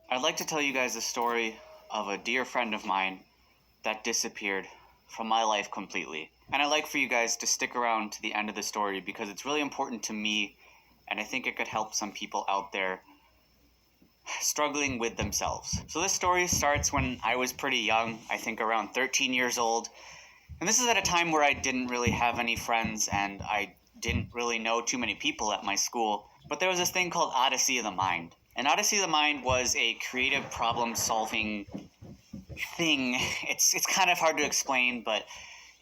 I'd like to tell you guys the story of a dear friend of mine that disappeared from my life completely. And I'd like for you guys to stick around to the end of the story because it's really important to me, and I think it could help some people out there struggling with themselves. So this story starts when I was pretty young, I think around 13 years old. And this is at a time where I didn't really have any friends and I didn't really know too many people at my school. But there was this thing called Odyssey of the Mind. And Odyssey of the Mind was a creative problem solving thing. It's kind of hard to explain, but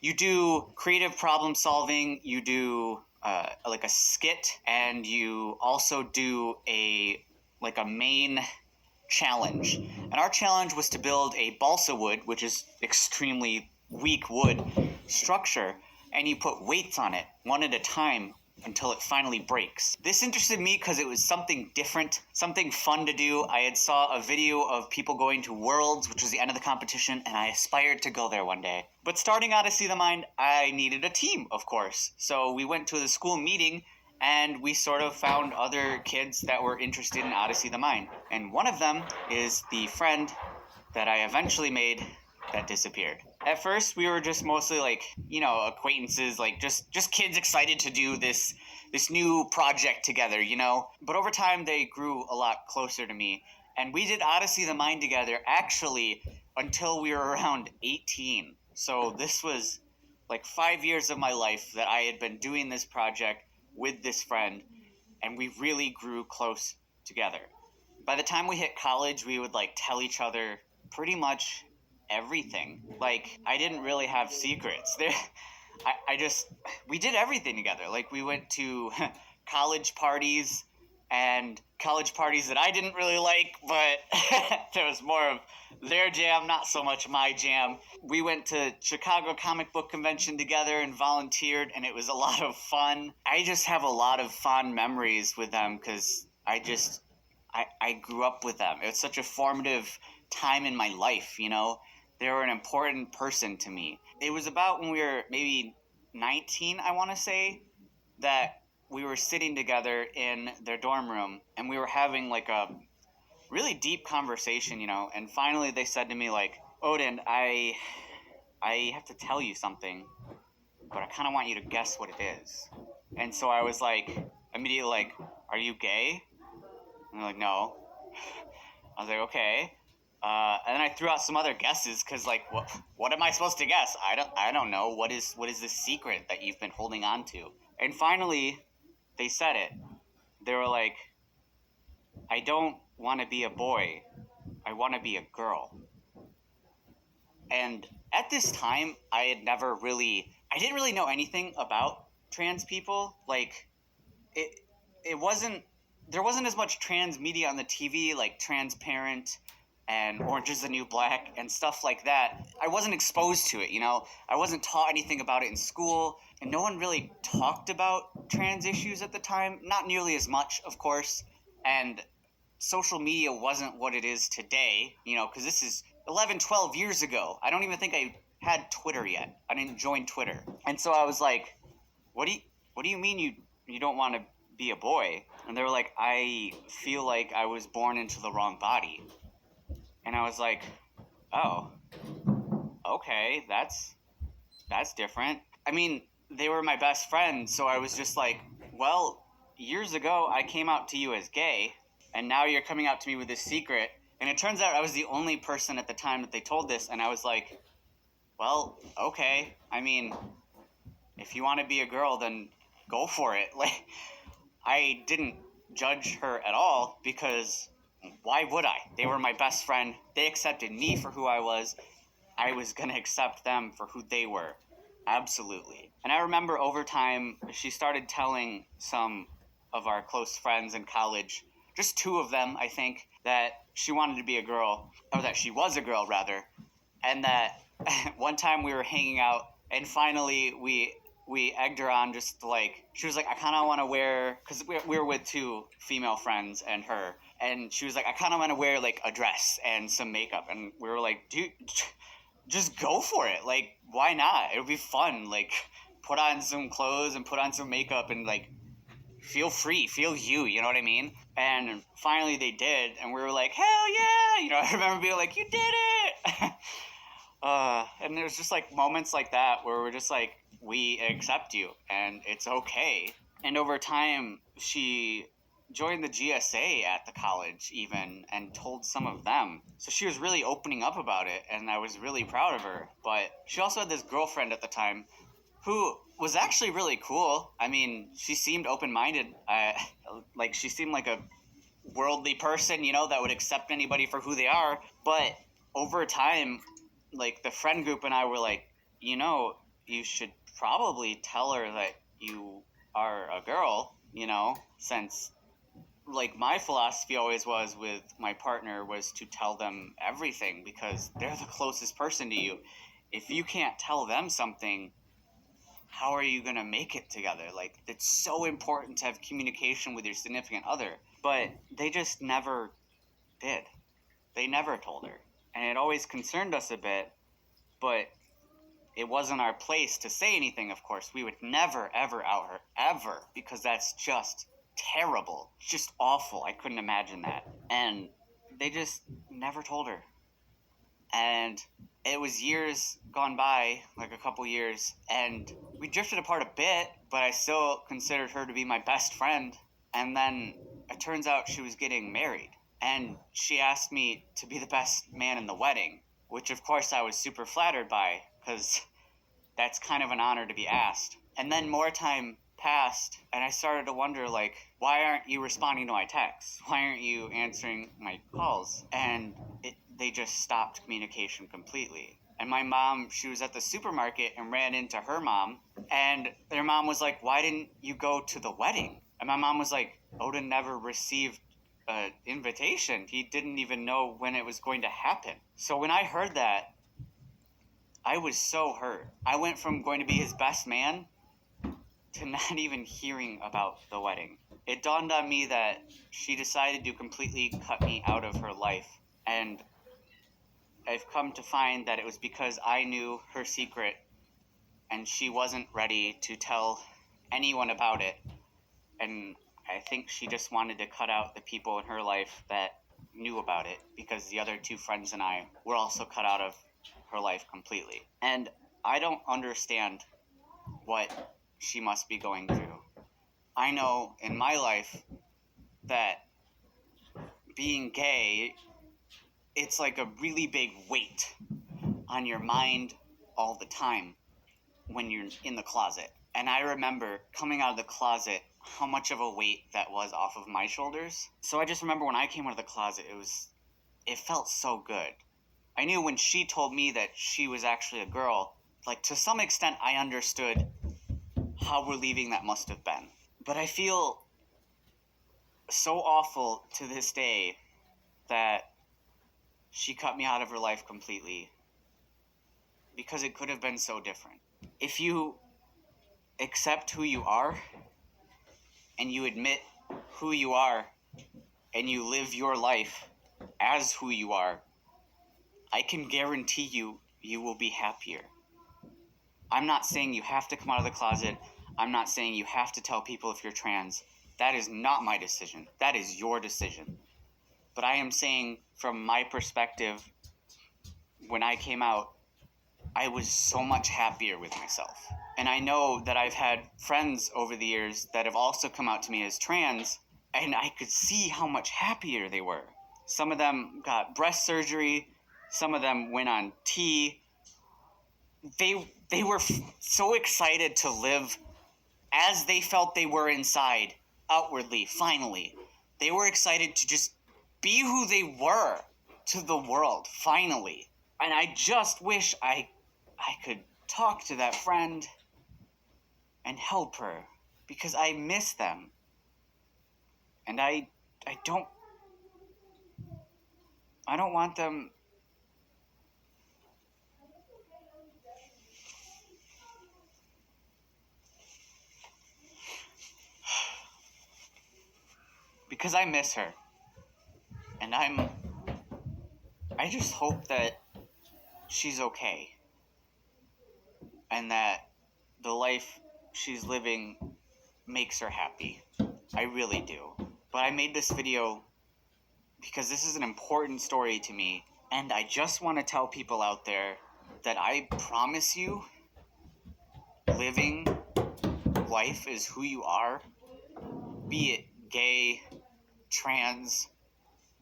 you do creative problem solving, you do like a skit, and you also do a main challenge. And our challenge was to build a balsa wood, which is extremely weak wood structure, and you put weights on it one at a time until it finally breaks. This interested me because it was something different, something fun to do. I had saw a video of people going to Worlds, which was the end of the competition, and I aspired to go there one day. But starting Odyssey of the Mind, I needed a team, of course. So we went to the school meeting and we sort of found other kids that were interested in Odyssey of the Mind. And one of them is the friend that I eventually made that disappeared. At first, we were just mostly acquaintances, just kids excited to do this new project together, But over time, they grew a lot closer to me. And we did Odyssey of the Mind together, actually, until we were around 18. So this was like 5 years of my life that I had been doing this project with this friend, and we really grew close together. By the time we hit college, we would tell each other pretty much everything. I didn't really have secrets. We did everything together. We went to college parties, and college parties that I didn't really like, but there was more of their jam, not so much my jam. We went to Chicago Comic Book Convention together and volunteered, and it was a lot of fun. I just have a lot of fond memories with them because I grew up with them. It was such a formative time in my life, They were an important person to me. It was about when we were maybe 19, I want to say, that we were sitting together in their dorm room and we were having a really deep conversation, and finally they said to me Odin, I have to tell you something, but I kind of want you to guess what it is. And so I was immediately are you gay? And they're no. I was okay. And then I threw out some other guesses because what am I supposed to guess? I don't know. What is this secret that you've been holding on to? And finally they said it. They were I don't want to be a boy. I want to be a girl. And at this time, I didn't really know anything about trans people. There wasn't as much trans media on the TV, like Transparent and Orange is the New Black and stuff like that. I wasn't exposed to it, I wasn't taught anything about it in school, and no one really talked about trans issues at the time. Not nearly as much, of course, and social media wasn't what it is today, because this is 11, 12 years ago. I don't even think I had Twitter yet. I didn't join Twitter. And so I was what do you mean you don't want to be a boy? And they were I feel like I was born into the wrong body. And I was oh, okay, that's different. I mean, they were my best friends, so I was just well, years ago I came out to you as gay, and now you're coming out to me with this secret. And it turns out I was the only person at the time that they told this, and I was well, okay. I mean, if you want to be a girl, then go for it. I didn't judge her at all because why would I? They were my best friend. They accepted me for who I was. I was going to accept them for who they were. Absolutely. And I remember over time, she started telling some of our close friends in college, just two of them, I think, that she wanted to be a girl, or that she was a girl, rather. And that one time we were hanging out, and finally we egged her on, just she was I kind of want to wear, because we were with two female friends and her, and she was I kind of want to wear a dress and some makeup. And we were dude, just go for it. Why not? It would be fun. Put on some clothes and put on some makeup and feel free, feel you know what I mean? And finally they did, and we were like, hell yeah! You know, I remember being like, you did it! And there's just like moments like that where we're just like, we accept you, and it's okay. And over time, she joined the GSA at the college even and told some of them. So she was really opening up about it, and I was really proud of her. But she also had this girlfriend at the time who was actually really cool. I mean, she seemed open-minded. Like, she seemed like a worldly person, you know, that would accept anybody for who they are. But over time, like, the friend group and I were like, you know, you should probably tell her that you are a girl, you know, since, like, my philosophy always was with my partner was to tell them everything because they're the closest person to you. If you can't tell them something, how are you going to make it together? Like, it's so important to have communication with your significant other. But they just never did. They never told her. And it always concerned us a bit, but it wasn't our place to say anything, of course. We would never, ever out her, ever, because that's just terrible. It's just awful. I couldn't imagine that. And they just never told her. And it was years gone by, like a couple years, and we drifted apart a bit, but I still considered her to be my best friend. And then it turns out she was getting married, and she asked me to be the best man in the wedding, which of course I was super flattered by, because that's kind of an honor to be asked. And then more time passed, and I started to wonder, like, why aren't you responding to my texts? Why aren't you answering my calls? And they just stopped communication completely. And my mom, she was at the supermarket and ran into her mom, and their mom was like, why didn't you go to the wedding? And my mom was like, Odin never received an invitation. He didn't even know when it was going to happen. So when I heard that, I was so hurt. I went from going to be his best man to not even hearing about the wedding. It dawned on me that she decided to completely cut me out of her life. And I've come to find that it was because I knew her secret and she wasn't ready to tell anyone about it. And I think she just wanted to cut out the people in her life that knew about it, because the other two friends and I were also cut out of her life completely. And I don't understand what she must be going through. I know in my life that being gay, it's like a really big weight on your mind all the time when you're in the closet. And I remember coming out of the closet, how much of a weight that was off of my shoulders. So I just remember when I came out of the closet, it felt so good. I knew when she told me that she was actually a girl, like, to some extent I understood how relieving that must have been. But I feel so awful to this day that she cut me out of her life completely, because it could have been so different. If you accept who you are, and you admit who you are, and you live your life as who you are, I can guarantee you will be happier. I'm not saying you have to come out of the closet. I'm not saying you have to tell people if you're trans. That is not my decision. That is your decision. But I am saying, from my perspective, when I came out, I was so much happier with myself. And I know that I've had friends over the years that have also come out to me as trans, and I could see how much happier they were. Some of them got breast surgery. Some of them went on T. They were so excited to live as they felt they were inside, outwardly, finally. They were excited to just be who they were to the world, finally. And I just wish I could talk to that friend and help her, because I miss them. And I don't want them because I miss her. And I just hope that she's okay, and that the life she's living makes her happy. I really do. But I made this video because this is an important story to me, and I just want to tell people out there that I promise you, living life is who you are, be it gay, trans,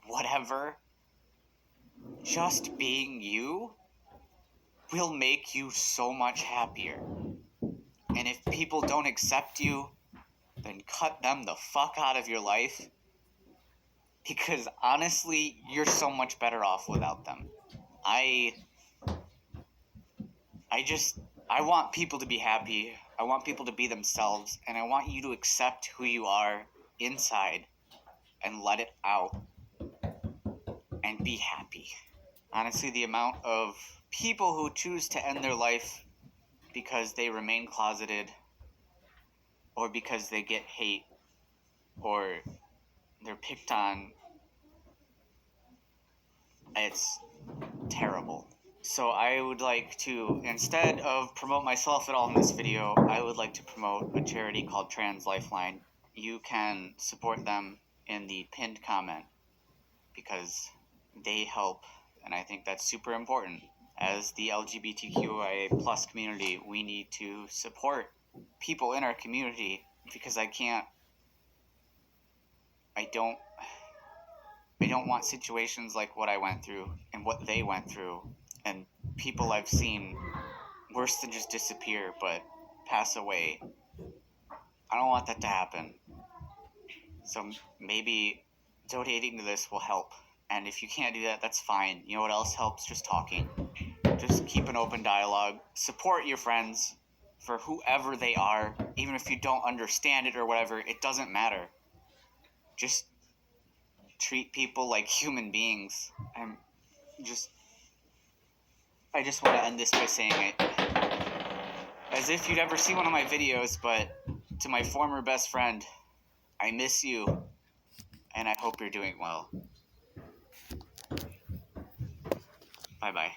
whatever, just being you will make you so much happier. And if people don't accept you, then cut them the fuck out of your life, because honestly, you're so much better off without them. I want people to be happy. I want people to be themselves, and I want you to accept who you are inside and let it out and be happy. Honestly, the amount of people who choose to end their life because they remain closeted, or because they get hate, or they're picked on, it's terrible. So I would like to, instead of promote myself at all in this video, I would like to promote a charity called Trans Lifeline. You can support them in the pinned comment, because they help, and I think that's super important. As the LGBTQIA plus community, we need to support people in our community, because I don't want situations like what I went through and what they went through, and people I've seen worse than just disappear, but pass away. I don't want that to happen. So maybe donating to this will help. And if you can't do that, that's fine. You know what else helps? Just talking. Just keep an open dialogue. Support your friends for whoever they are. Even if you don't understand it or whatever, it doesn't matter. Just treat people like human beings. I just want to end this by saying it. As if you'd ever see one of my videos, but to my former best friend, I miss you, and I hope you're doing well. Bye-bye.